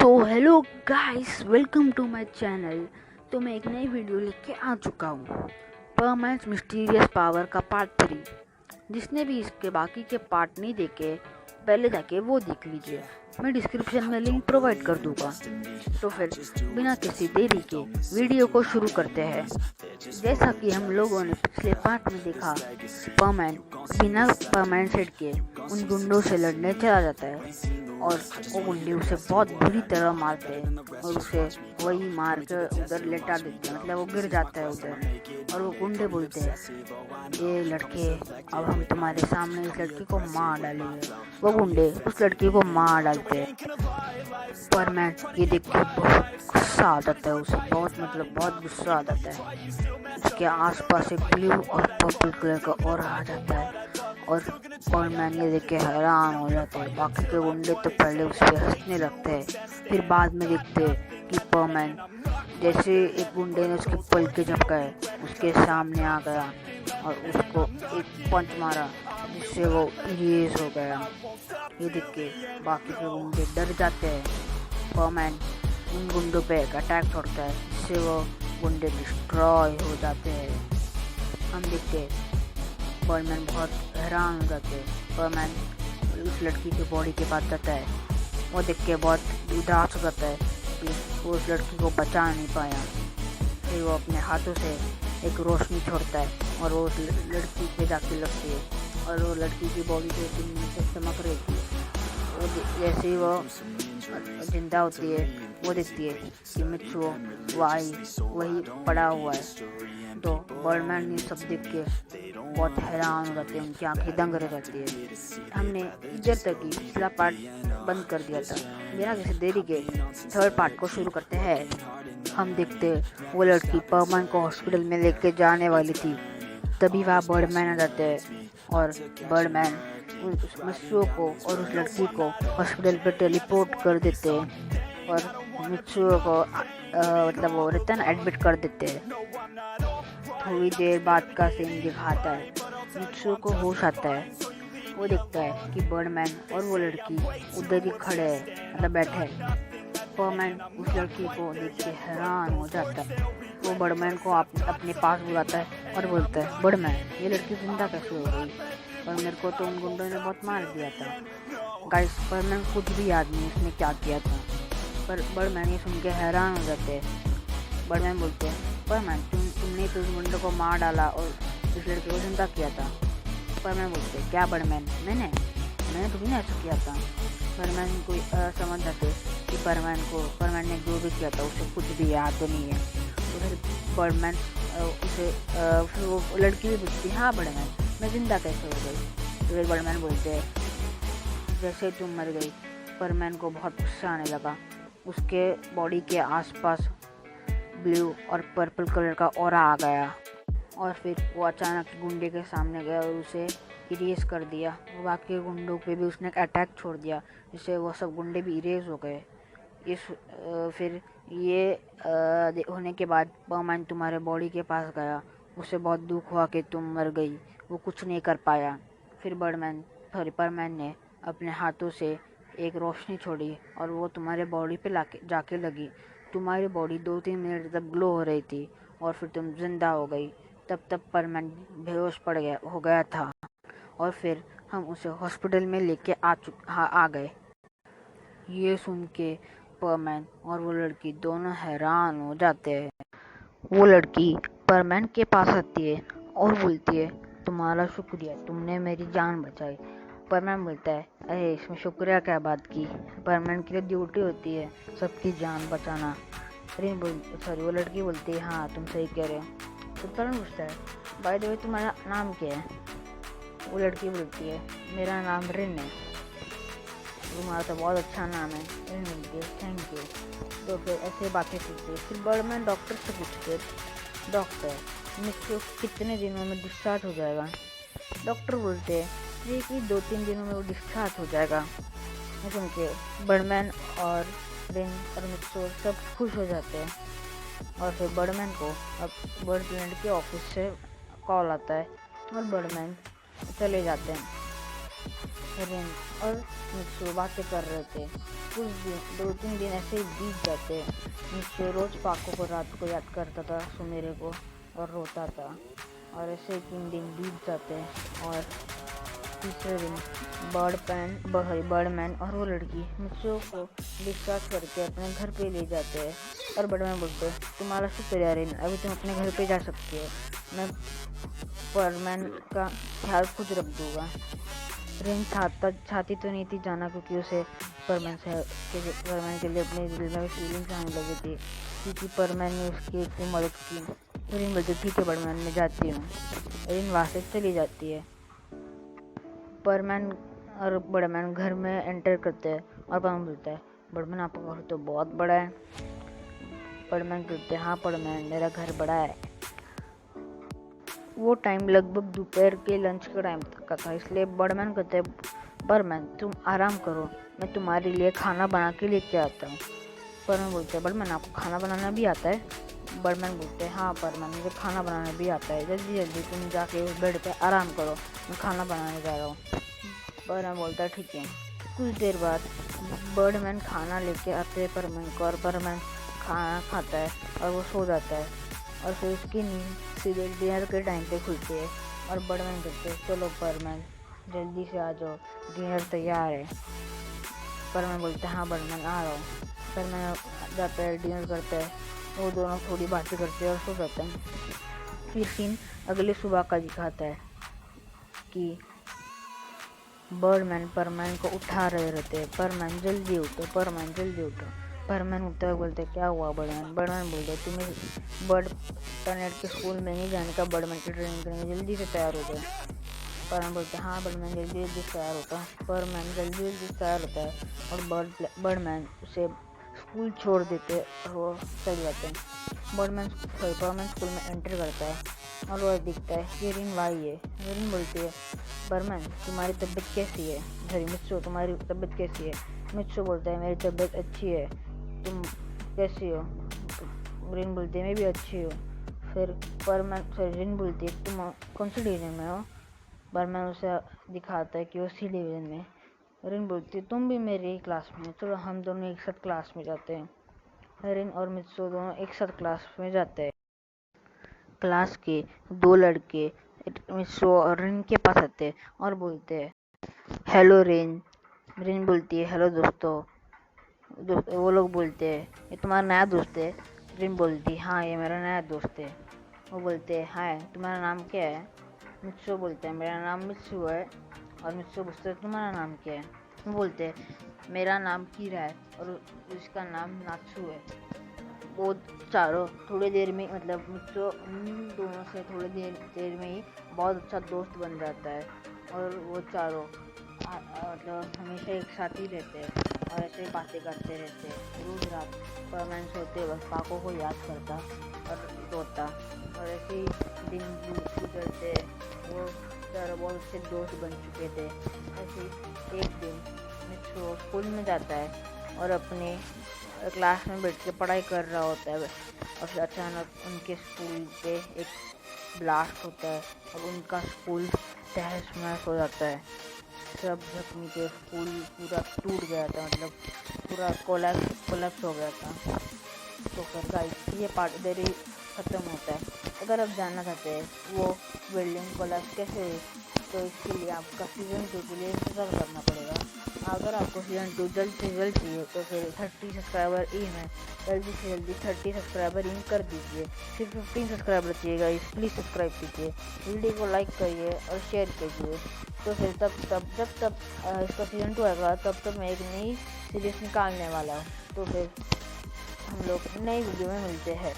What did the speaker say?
तो hello guys, welcome to my channel. तो मैं एक नई वीडियो लेके आ चुका हूँ, परमैन्स मिस्टीरियस पावर का पार्ट 3। जिसने भी इसके बाकी के पार्ट नहीं देखे, पहले जाके वो देख लीजिए। मैं डिस्क्रिप्शन में लिंक प्रोवाइड कर दूंगा। तो फिर बिना किसी देरी के वीडियो को शुरू करते हैं। जैसा कि हम लोगों ने पिछले पार्ट में देखा, परमैन बिना परमैन सेट के उन गुंडों से लड़ने चला जाता है और वो गुंडे उसे बहुत बुरी तरह मारते हैं और उसे वही मार कर उधर लेटा देते हैं, मतलब वो गिर जाता है उधर। और वो गुंडे बोलते हैं, ये लड़के, अब हम तुम्हारे सामने इस लड़के को मार डालेंगे। वो गुंडे उस लड़के को मार डालते हैं। पर मैं ये देख के बहुत गुस्सा आ जाता है उसे, बहुत गुस्सा आ जाता है। उसके आसपास एक ब्लू और पर्पल कलर का और आ जाता है और परमैन ये देख के हैरान हो जाते हैं। बाकी के गुंडे तो पहले उस पर हंसने लगते हैं, फिर बाद में देखते हैं कि परमैन जैसे एक गुंडे ने उसके पल के झपकाए, उसके सामने आ गया और उसको एक पंच मारा जिससे वो इरेज हो गया। ये देख के बाकी के गुंडे डर जाते हैं। परमैन उन गुंडों पे एक अटैक छोड़ता है जिससे वो गुंडे डिस्ट्रॉय हो जाते हैं। हम देखते हैं परमैन बहुत हैरान हो जाते हैं। परमैन उस लड़की की बॉडी के पास जाता है। वो देख के बहुत उदास हो जाता है कि वो उस लड़की को बचा नहीं पाया। फिर वो अपने हाथों से एक रोशनी छोड़ता है और वो उस लड़की पे जाके लगती है और वो लड़की की बॉडी पे से चमक रही थी। वो जैसे ही वो जिंदा होती है, वो देखती है कि मित्सुओ वही पड़ा हुआ है। तो बर्डमैन ये सब देख के बहुत हैरान हो जाते हैं, उनकी आंखें दंग रह जाती है। हमने इधर तक ही पिछला पार्ट बंद कर दिया था। बिना किसी देरी के थर्ड पार्ट को शुरू करते हैं। हम देखते वो लड़की परमैन को हॉस्पिटल में लेके जाने वाली थी, तभी वहाँ बर्डमैन आ जाते हैं और बर्डमैन उस मित्सुओ को और उस लड़की को हॉस्पिटल पे टेलीपोर्ट कर देते हैं और मित्सुओ को मतलब वो रिटर्न एडमिट कर देते हैं। थोड़ी देर बाद का सीन दिखाता है, मित्सुओ को होश आता है। वो देखता है कि बर्डमैन और वो लड़की उधर ही खड़े हैं, मतलब बैठे हैं। परमैन उस लड़की को देख के हैरान हो जाता है। वो बर्डमैन को अपने पास बुलाता है और बोलता है, बर्डमैन ये लड़की जिंदा कैसे हो गई? और मेरे को तो उन गुंडों ने बहुत मार दिया था। गाइस, परमैन खुद भी याद नहीं उसने क्या किया था, पर बर्डमैन ये सुन के हैरान हो जाते हैं। बर्डमैन बोलते हैं, परमैन तुमने तो उन गुंडों को मार डाला और इस लड़के को जिंदा किया था। परमैन बोलते हैं, क्या बर्डमैन, मैंने तो नहीं ऐसा किया था। बर्डमैन को समझ जाते कि परमैन ने जो भी किया था उसे कुछ भी याद नहीं है। तो फिर बर्डमैन उसे फिर वो लड़की भी पूछती है, हाँ बर्डमैन मैं जिंदा कैसे हो गई? तो फिर बर्डमैन बोलते हैं, जैसे तुम मर गई। परमैन को बहुत गुस्सा आने लगा। उसके बॉडी के आसपास ब्लू और पर्पल कलर का ऑरा आ गया और फिर वो अचानक गुंडे के सामने गया और उसे इरेज कर दिया। वो बाकी गुंडों पे भी उसने एक अटैक छोड़ दिया जिससे वो सब गुंडे भी इरेज हो गए। फिर ये होने के बाद परमैन तुम्हारे बॉडी के पास गया। उसे बहुत दुख हुआ कि तुम मर गई, वो कुछ नहीं कर पाया। फिर परमैन ने अपने हाथों से एक रोशनी छोड़ी और वो तुम्हारे बॉडी पे जाके लगी। तुम्हारी बॉडी 2-3 मिनट तक ग्लो हो रही थी और फिर तुम जिंदा हो गई। तब परमैन बेहोश हो गया था और फिर हम उसे हॉस्पिटल में लेके आ गए। ये सुन के परमैन और वो लड़की दोनों हैरान हो जाते हैं। वो लड़की परमैन के पास आती है और बोलती है, तुम्हारा शुक्रिया, तुमने मेरी जान बचाई। परमैन बोलता है, अरे इसमें शुक्रिया क्या बात की, परमैन की ड्यूटी होती है सबकी जान बचाना। वो लड़की बोलती है, हाँ तुम सही कह रहे हो। तो परमैन पूछता है, बाय द वे तुम्हारा नाम क्या है? वो लड़की बोलती है, मेरा नाम रिन है। तुम्हारा तो बहुत अच्छा नाम है। रिन बोलती है, थैंक यू। तो फिर ऐसे बातें करते। फिर बर्डमैन डॉक्टर से पूछते, डॉक्टर मित्सुओ कितने दिनों में डिस्चार्ज हो जाएगा? डॉक्टर बोलते हैं ये कि 2-3 दिनों में वो डिस्चार्ज हो जाएगा। सुन के बर्डमैन और रिन और मित्सुओ सब खुश हो जाते हैं और फिर बर्डमैन को अब बर्डलैंड के ऑफिस से कॉल आता है और बर्डमैन चले जाते हैं। रिन और मित्सो बातें कर रहे थे। कुछ दिन 2-3 दिन ऐसे ही बीत जाते। मित्सो रोज पाको को रात को याद करता था, सुमेरे को, और रोता था। और ऐसे 3 दिन बीत जाते और तीसरे दिन बर्डमैन और वो लड़की मित्सो को डिस्चार्ज करके अपने घर पे ले जाते हैं। और बर्डमैन बोलते तुम्हारा शुक्र है रेन, अभी तुम अपने घर पे जा सकती हो, मैं बर्डमैन का ख्याल खुद रख दूंगा। रेन चाहती तो नहीं थी जाना, क्योंकि उसे बर्डमैन के लिए अपने दिल में फीलिंग्स आने लगी थी, क्योंकि बर्डमैन ने उसकी इतनी मदद की। रेन बोलती ठीक है बर्डमैन, मैं जाती हूँ। रेन वहाँ से चली जाती है। बर्डमैन और बर्डमैन घर में एंटर करते हैं और बर्डमैन बोलता है बर्डमैन आपका घर तो बहुत बड़ा है। बर्डमैन कहते हैं हाँ बर्डमैन, मेरा घर बड़ा है। वो टाइम लगभग दोपहर के लंच का टाइम का था, इसलिए बर्डमैन कहते हैं बर्डमैन तुम आराम करो, मैं तुम्हारे लिए खाना बना के लेके आता हूँ। बर्डमैन बोलते हैं बर्डमैन आपको खाना बनाना भी आता है? बर्डमैन बोलते हैं हाँ बर्डमैन मुझे खाना बनाना भी आता है, जल्दी जल्दी तुम जाके उस बेड पे आराम करो, मैं खाना बनाने जा रहा हूँ। बर्डमैन बोलता है ठीक है। कुछ देर बाद बर्डमैन खाना लेके आते हैं बर्डमैन को, और बर्डमैन खाना खाता है और वो सो जाता है। और फिर उसकी नींद सीधे डिनर के टाइम पे खुलती है। और बर्डमैन कहते हैं चलो बर्डमैन जल्दी से आ जाओ, डिनर तैयार है। बर्डमैन बोलते हैं हाँ बर्डमैन आ रहा हूँ। बर्डमैन जाता है, डिनर करता है, वो दोनों थोड़ी बातें करते हैं और सो जाते हैं। फिर सीन अगले सुबह का दिखाता है कि बर्डमैन परमैन को उठा रहे रहते हैं। परमैन जल्दी उठो, परमैन जल्दी उठो। परमैन उठते हुए बोलते क्या हुआ बर्डमैन? बर्डमैन बोलते तुम्हें बर्ड टर्नेट के स्कूल में नहीं जाने का, बर्डमैन की ट्रेनिंग करेंगे, जल्दी से तैयार हो जाए। परमैन बोलते हैं हाँ बर्डमैन जल्दी जल्दी तैयार होता है। परमैन जल्दी जल्दी तैयार होता है और बर्डमैन उसे स्कूल छोड़ देते और वो चल जाते हैं। परमैन स्कूल में एंटर करता है और वह दिखता है कि रिन भाई है। रिन बोलती है बर्डमैन तुम्हारी तबीयत कैसी है? सॉरी मित्सो तुम्हारी तबीयत कैसी है? मित्सो बोलता है मेरी तबीयत अच्छी है, तुम कैसी हो? रिन बोलती है मैं भी अच्छी हूँ। फिर रिन बोलती है तुम कौन सी डिवीजन में हो? बर्डमैन उसे दिखाता है कि वो सी डिवीजन में। रिन बोलती है तुम भी मेरी क्लास में, चलो हम दोनों एक साथ क्लास में जाते हैं। रिन और मित्सो दोनों एक साथ क्लास में जाते हैं। क्लास के 2 लड़के मित्सो और रिन के पास आते हैं और बोलते हैं हेलो रिन। रिन बोलती है हेलो दोस्तों। वो लोग बोलते हैं ये तुम्हारा नया दोस्त है? रिन बोलती है हाँ ये मेरा नया दोस्त है। वो बोलते हैं हाय तुम्हारा नाम क्या है? मित्सो बोलते हैं मेरा नाम मित्सो है। और मित्सो पूछते हैं तुम्हारा नाम क्या है? वो बोलते हैं मेरा नाम कीरा है और उसका नाम नात्सु है। वो चारों थोड़ी देर में मतलब मित्सो उन दोनों से थोड़ी देर में ही बहुत अच्छा दोस्त बन जाता है। और वो चारों मतलब हमेशा एक साथ ही रहते हैं और ऐसे ही बातें करते रहते हैं। रोज रात परमैन सोते वक्त पाको को याद करता और रोता, और ऐसे ही दिन गुजरते। वो चारों बहुत अच्छे दोस्त बन चुके थे। ऐसे ही एक दिन मित्सो स्कूल में जाता है और अपने क्लास में बैठ के पढ़ाई कर रहा होता है और फिर अचानक उनके स्कूल पे एक ब्लास्ट होता है और उनका स्कूल तहस नहस हो जाता है। सब जख्मी थे, स्कूल पूरा टूट गया था, मतलब पूरा कोलैप्स हो गया था। तो फिर गाइस ये पार्ट इधर ही ख़त्म होता है। अगर आप जानना चाहते हैं वो बिल्डिंग कोलैप्स कैसे हुई, तो इसके लिए आपका सीज़न 2 के लिए इंतज़ार करना पड़ेगा। अगर आपको सीज़न 2 जल्द से जल्द चाहिए तो फिर 30 सब्सक्राइबर इन है, जल्दी से जल्दी 30 सब्सक्राइबर इन कर दीजिए। सिर्फ 15 सब्सक्राइबर चाहिए गाइस, प्लीज़ सब्सक्राइब कीजिए, वीडियो को लाइक करिए और शेयर कीजिए। तो फिर जब तक इसका सीज़न 2 आएगा तब तक मैं एक नई सीरीज़ निकालने वाला हूँ। तो फिर हम लोग नई वीडियो में मिलते हैं।